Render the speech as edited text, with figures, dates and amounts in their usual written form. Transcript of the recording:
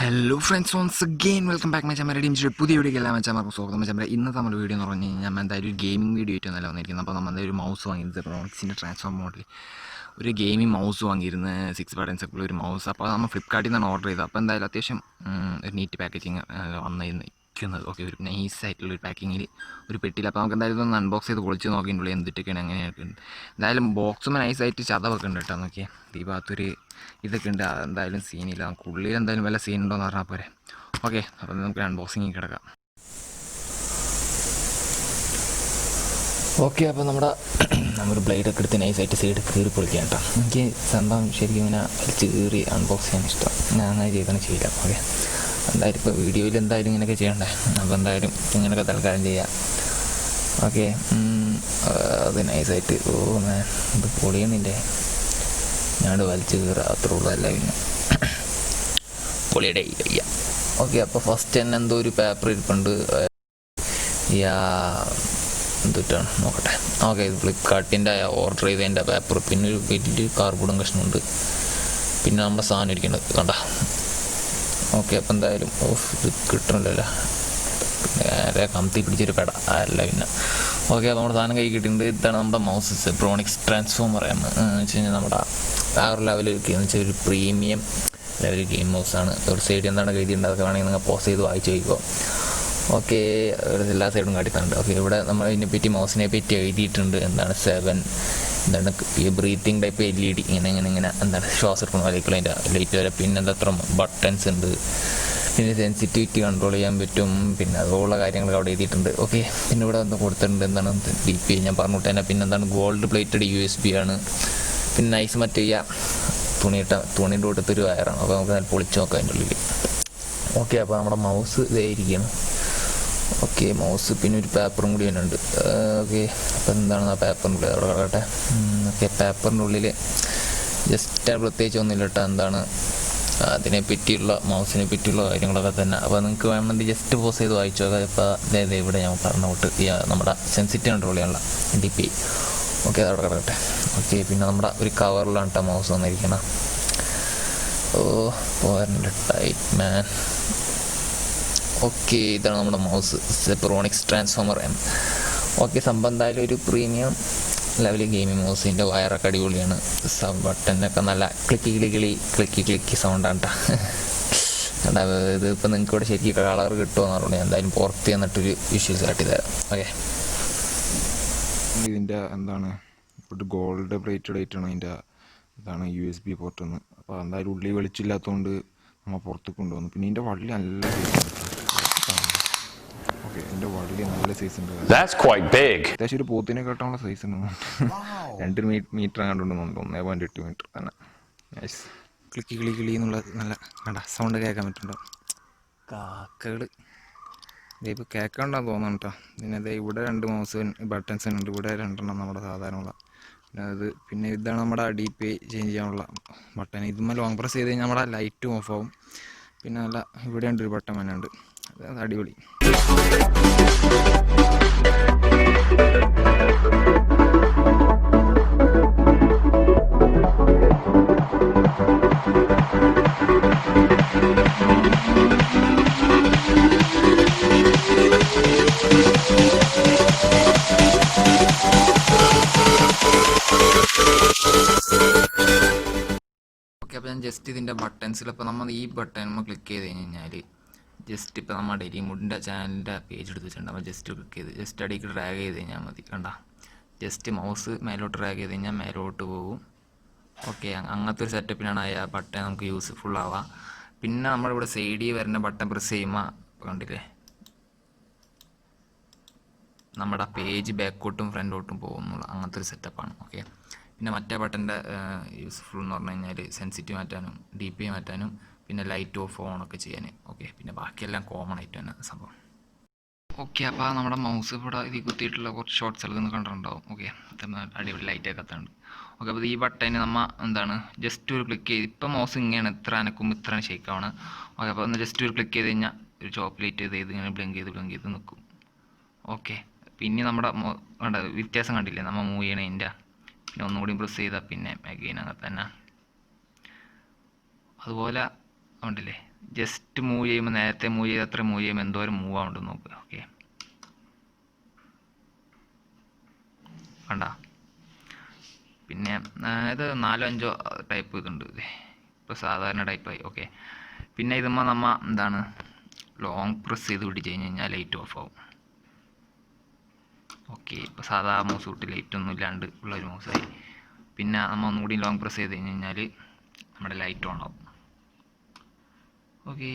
Hello friends, once again welcome back my channel. റെഡീം പുതിയ video എല്ലാം വെച്ചാൽ സ്വാഗതം. ചാനൽ ഇന്നത്തെ നമ്മുടെ വീഡിയോ എന്ന് പറഞ്ഞു കഴിഞ്ഞാൽ നമ്മൾ എന്തായാലും ഒരു ഗെയിമിംഗ് വീഡിയോ ആയിട്ട് നല്ല വന്നിരിക്കുന്നത്. അപ്പോൾ നമ്മൾ ഒരു മൗസ് വാങ്ങിയിരുന്നത് ZEBERONICSൻ്റെ ട്രാൻസ്ഫോം മോഡൽ ഒരു ഗെയിമിംഗ് മൗസ് വാങ്ങിയിരുന്നത് 6 ബട്ടൺസ് ഒക്കെ ഒരു മൗസ്. അപ്പോൾ നമ്മൾ ഫ്ലിപ്കാർട്ടിൽ നിന്നാണ് ഓർഡർ ചെയ്തത്. അപ്പോൾ എന്തായാലും അത്യാവശ്യം ഒരു നീറ്റ് പാക്കേജിങ് വന്നിരുന്നത്. ഓക്കെ, ഒരു നൈസായിട്ടുള്ളൊരു പാക്കിങ്ങിൽ ഒരു പെട്ടിയിൽ. അപ്പോൾ നമുക്ക് എന്തായാലും ഒന്ന് അൺബോക്സ് ചെയ്ത് പൊളിച്ച് നോക്കിയിട്ടുള്ളൂ എന്തിട്ടൊക്കെയാണ് അങ്ങനെയൊക്കെ ഉണ്ട്. എന്തായാലും ബോക്സും നൈസായിട്ട് ചതവൊക്കെ ഉണ്ട് കേട്ടോ. നോക്കിയാൽ ഈ ഭാഗത്തൊരു ഇതൊക്കെ ഉണ്ട്. എന്തായാലും സീനില്ല, നമുക്ക് ഉള്ളിൽ എന്തായാലും വല്ല സീൻ ഉണ്ടോ എന്ന് പറഞ്ഞാൽ പോരെ. ഓക്കെ, അപ്പോൾ നമുക്ക് അൺബോക്സിങ് കിടക്കാം. ഓക്കെ, അപ്പോൾ നമ്മുടെ ബ്ലേഡൊക്കെ എടുത്ത് നൈസായിട്ട് സൈഡ് കീറി പൊളിക്കാം കേട്ടോ. എനിക്ക് സംഭവം ശരിക്കും ഇങ്ങനെ കീറി അൺബോക്സ് ചെയ്യാൻ ഇഷ്ടം. ഞാൻ അങ്ങനെ ചെയ്താണ് ചെയ്യാം. ഓക്കെ, എന്തായാലും ഇപ്പോൾ വീഡിയോയിൽ എന്തായാലും ഇങ്ങനെയൊക്കെ ചെയ്യണ്ടേ. അപ്പോൾ എന്തായാലും ഇങ്ങനെയൊക്കെ തൽക്കാലം ചെയ്യാം. ഓക്കെ, അത് നൈസായിട്ട് ഇത് പൊളിയണില്ലേ, ഞാനോട് വലിച്ചു കീറുക അത്രേ ഉള്ളൂ. അല്ല പിന്നെ പൊളിയുടെ ഇല്ല. ഓക്കെ, അപ്പോൾ ഫസ്റ്റ് തന്നെ എന്തോ ഒരു പേപ്പർ ഇരിപ്പുണ്ട്. എന്തിട്ടാണ് നോക്കട്ടെ. ഓക്കെ, ഇത് ഫ്ലിപ്കാർട്ടിൻ്റെ ഓർഡർ ചെയ്തതിൻ്റെ പേപ്പർ, പിന്നെ ഒരു വലിയ കാർബോർഡും കഷ്ണമുണ്ട്, പിന്നെ നമ്മുടെ സാധനം ഇരിക്കുന്നത് കണ്ട. ഓക്കെ, അപ്പോൾ എന്തായാലും ഇത് കിട്ടണില്ലല്ലോ, നേരെ കമത്തി പിടിച്ചൊരു പെട അല്ല പിന്നെ. ഓക്കെ, അപ്പോൾ നമ്മുടെ സാധനം കൈ കിട്ടിയിട്ടുണ്ട്. ഇതാണ് നമ്മുടെ മൗസ് ZEBERONICS ട്രാൻസ്ഫോമർ എന്ന് വെച്ച് കഴിഞ്ഞാൽ നമ്മുടെ ആ ഒരു ലെവലിൽ എന്ന് വെച്ചാൽ ഒരു പ്രീമിയം ലെവൽ ഗെയിം മൗസാണ്. ഒരു സൈഡ് എന്താണ് എഴുതിയിട്ടുണ്ട്, അതൊക്കെ വേണമെങ്കിൽ നിങ്ങൾ പോസ് ചെയ്ത് വായിച്ച് വയ്ക്കുക. ഓക്കെ, എല്ലാ സൈഡും കാട്ടിത്തണ്ട്. ഓക്കെ, ഇവിടെ നമ്മൾ ഇതിനെപ്പറ്റി മൗസിനെ പറ്റി എഴുതിയിട്ടുണ്ട്. എന്താണ് 7 എന്താണ് ബ്രീത്തിങ് ടൈപ്പ് LED ഇങ്ങനെ എന്താണ് ശ്വാസം എടുക്കണം അതിലേക്കുള്ള അതിൻ്റെ ലൈറ്റ് വരെ. പിന്നെ എന്തത്ര ബട്ടൺസ് ഉണ്ട്, പിന്നെ സെൻസിറ്റിവിറ്റി കൺട്രോൾ ചെയ്യാൻ പറ്റും, പിന്നെ അതുപോലുള്ള കാര്യങ്ങൾ അവിടെ എഴുതിയിട്ടുണ്ട്. ഓക്കെ, പിന്നെ ഇവിടെ ഒന്ന് കൊടുത്തിട്ടുണ്ട് എന്താണ് DPI ഞാൻ പറഞ്ഞിട്ട് തന്നെ. പിന്നെ എന്താണ് ഗോൾഡ് പ്ലേറ്റഡ് USB ആണ്. പിന്നെ നൈസ് മറ്റേ തുണിയുടെ കൊടുത്തൊരു വയറാണ്. അപ്പോൾ നമുക്ക് നല്ല പൊളിച്ച് നോക്കാം അതിൻ്റെ ഉള്ളിൽ. ഓക്കെ, അപ്പോൾ നമ്മുടെ മൗസ് ഇതായിരിക്കണം. ഓക്കെ, മൗസ് പിന്നെ ഒരു പേപ്പറും കൂടി ഉണ്ട്. ഓക്കെ, അപ്പോൾ എന്താണ് ആ പേപ്പറിൻ്റെ ഉള്ളിൽ അവിടെ കിടക്കട്ടെ. ഓക്കെ, പേപ്പറിൻ്റെ ഉള്ളിൽ ജസ്റ്റ് പ്രത്യേകിച്ച് ഒന്നുമില്ല കേട്ടോ. എന്താണ് അതിനെ പറ്റിയുള്ള മൗസിനെ പറ്റിയുള്ള കാര്യങ്ങളൊക്കെ തന്നെ. അപ്പോൾ നിങ്ങൾക്ക് വേണമെങ്കിൽ ജസ്റ്റ് പോസ് ചെയ്ത് വായിച്ചു നോക്കാം. ഇപ്പോൾ അതായത് ഇവിടെ ഞാൻ പറഞ്ഞ തൊട്ട് നമ്മുടെ സെൻസിറ്റീവ് കൺട്രോൾ ചെയ്യാനുള്ള DPI. ഓക്കെ, അതവിടെ കിടക്കട്ടെ. ഓക്കെ, പിന്നെ നമ്മുടെ ഒരു കവറിലാണ് കേട്ടോ മൗസ് വന്നിരിക്കണം. പോരണ്ട് ടൈറ്റ് മാൻ. ഓക്കെ, ഇതാണ് നമ്മുടെ mouse ZEBERONICS transformer M. Okay, സംഭവം എന്തായാലും ഒരു പ്രീമിയം ലെവൽ ഗെയിമിംഗ് മൗസിൻ്റെ വയറൊക്കെ അടിപൊളിയാണ്. ബട്ടനൊക്കെ നല്ല ക്ലിക്കി സൗണ്ടാണ് കേട്ടോ. ഇത് ഇപ്പോൾ നിങ്ങൾക്ക് ഇവിടെ ശരിക്കും കളർ കിട്ടുമെന്ന് പറഞ്ഞു. എന്തായാലും പുറത്ത് ചെന്നിട്ടൊരു വിഷ്വൽസ് കാട്ടി തരാം. ഓക്കെ, ഇതിൻ്റെ എന്താണ് ഒരു ഗോൾഡ് പ്ലേറ്റഡ് ആയിട്ടാണ് ഇതിൻ്റെ ഇതാണ് USB പോർട്ടെന്ന്. അപ്പോൾ എന്തായാലും ഉള്ളിൽ വെളിച്ചില്ലാത്തതുകൊണ്ട് നമ്മൾ പുറത്ത് കൊണ്ടുവന്നു. പിന്നെ ഇതിൻ്റെ വള്ളി നല്ല സൈസ് ഉണ്ട്. ഓക്കെ, ഇതിൻ്റെ വള്ളി നല്ല സൈസ് ഉണ്ട്. അത്യാവശ്യം ഒരു പോത്തിനെ കേട്ടാനുള്ള സൈസ് ഉണ്ട്. 2 മീറ്റർ കണ്ടുകൊണ്ടുണ്ട്, 1.8 മീറ്റർ തന്നെ. കിളി എന്നുള്ള നല്ല കണ്ട സൗണ്ട് കേൾക്കാൻ പറ്റുന്നുണ്ടോ? കാക്കകൾ ഇപ്പോൾ കേൾക്കണ്ടെന്ന് തോന്നുന്നു കേട്ടോ. പിന്നെ ഇവിടെ 2 മൗസ് ബട്ടൺസ് ഉണ്ട്. ഇവിടെ 2 നമ്മുടെ സാധാരണയുള്ള. പിന്നെ ഇതാണ് നമ്മുടെ DPI ചേഞ്ച് ചെയ്യാനുള്ള ബട്ടൺ. ഇതുമ്മേ ലോങ് പ്രസ് ചെയ്ത് കഴിഞ്ഞാൽ നമ്മുടെ ലൈറ്റും ഓഫ് ആവും. പിന്നെ നല്ല ഇവിടെ ഉണ്ട് ഒരു ബട്ടൺ തന്നെ ഉണ്ട്. അത് അടിപൊളി. ഓക്കെ, അപ്പോൾ ഞാൻ ജസ്റ്റ് ഇതിൻ്റെ ബട്ടൺസിൽ ഇപ്പോൾ നമ്മൾ ഈ ബട്ടൺ നമ്മൾ ക്ലിക്ക് ചെയ്ത് കഴിഞ്ഞാൽ ജസ്റ്റ് ഇപ്പോൾ നമ്മുടെ റിമോട്ടിൻ്റെ ചാനലിൻ്റെ പേജ് എടുത്ത് വെച്ചിട്ടുണ്ട്. അപ്പോൾ ജസ്റ്റ് ക്ലിക്ക് ചെയ്ത് ജസ്റ്റ് അടിക്ക് ഡ്രാഗ് ചെയ്ത് കഴിഞ്ഞാൽ മതി. കണ്ട, ജസ്റ്റ് മൗസ് മേലോട്ട് ഡ്രാഗ് ചെയ്ത് കഴിഞ്ഞാൽ മേലോട്ട് പോകും. ഓക്കെ, അങ്ങനത്തെ ഒരു സെറ്റപ്പിനാണ് ആ ബട്ടൺ നമുക്ക് യൂസ്ഫുൾ ആവുക. പിന്നെ നമ്മളിവിടെ സൈഡിൽ വരുന്ന ബട്ടൺ പ്രസ് ചെയ്യുമ്പോൾ കണ്ടില്ലേ നമ്മുടെ പേജ് ബാക്കോട്ടും ഫ്രണ്ടോട്ടും പോകുന്നുള്ള അങ്ങനത്തെ ഒരു സെറ്റപ്പാണ്. ഓക്കെ, പിന്നെ മറ്റേ ബട്ടൻ്റെ യൂസ്ഫുൾ എന്ന് പറഞ്ഞു കഴിഞ്ഞാൽ സെൻസിറ്റീവ് മാറ്റാനും DPI മാറ്റാനും പിന്നെ ലൈറ്റ് ഓഫ് ഓണൊക്കെ ചെയ്യാൻ. ഓക്കെ, പിന്നെ ബാക്കിയെല്ലാം കോമൺ ആയിട്ട് തന്നെ സംഭവം. ഓക്കെ, അപ്പോൾ നമ്മുടെ മൗസ് ഇവിടെ ഇതിൽ കുത്തിയിട്ടുള്ള കുറച്ച് ഷോർട്ട്സ് എല്ലാം കണ്ടിട്ടുണ്ടാവും. ഓക്കെ, അടിപൊളി ലൈറ്റൊക്കെ കത്തുന്നുണ്ട്. ഓക്കെ, അപ്പോൾ ഈ ബട്ടന് നമ്മൾ എന്താണ് ജസ്റ്റ് ഒരു ക്ലിക്ക് ചെയ്ത് ഇപ്പം മൗസ് ഇങ്ങനെ ഇത്ര അനക്കുമ്പോൾ ഇത്ര ഷേക്കാണ്. ഓക്കെ, അപ്പോൾ ഒന്ന് ജസ്റ്റ് ഒരു ക്ലിക്ക് ചെയ്ത് കഴിഞ്ഞാൽ ഒരു ചോക്ലേറ്റ് ചെയ്ത് ഇങ്ങനെ ബ്ലിങ്ക് ചെയ്ത് നിൽക്കും. ഓക്കെ, പിന്നെ നമ്മുടെ വ്യത്യാസം കണ്ടില്ലേ നമ്മൾ മൂവ് ചെയ്യണതിൻ്റെ. പിന്നെ ഒന്നുകൂടി പ്രസ് ചെയ്താൽ പിന്നെ അഗെയിൻ അങ്ങനെ തന്നെ. അതുപോലെ ഉണ്ടല്ലേ ജസ്റ്റ് മൂവ് ചെയ്യുമ്പോൾ നേരത്തെ മൂവ് ചെയ്ത് അത്ര മൂവ് ചെയ്യുമ്പോൾ എന്തോരം മൂവ് ആവുന്നുണ്ട് നോക്കുക. ഓക്കെ, കണ്ട. പിന്നെ ഇത് 4-5 ടൈപ്പ് ഇതുണ്ട്. ഇപ്പോൾ സാധാരണ ടൈപ്പായി. ഓക്കെ, പിന്നെ ഇതുമ്പോൾ എന്താണ് ലോങ് പ്രസ് ചെയ്ത് പിടിച്ച് കഴിഞ്ഞാൽ ലൈറ്റ് ഓഫ് ആവും. ഓക്കെ, ഇപ്പോൾ സാധാ മൗസ് തൊട്ട് ലൈറ്റ് ഒന്നും ഇല്ലാണ്ട് ഉള്ളൊരു മൗസായി. പിന്നെ ഒന്നുകൂടി ലോങ് പ്രസ് ചെയ്ത് കഴിഞ്ഞാൽ നമ്മുടെ ലൈറ്റ് ഓൺ ആവും. ഓക്കെ.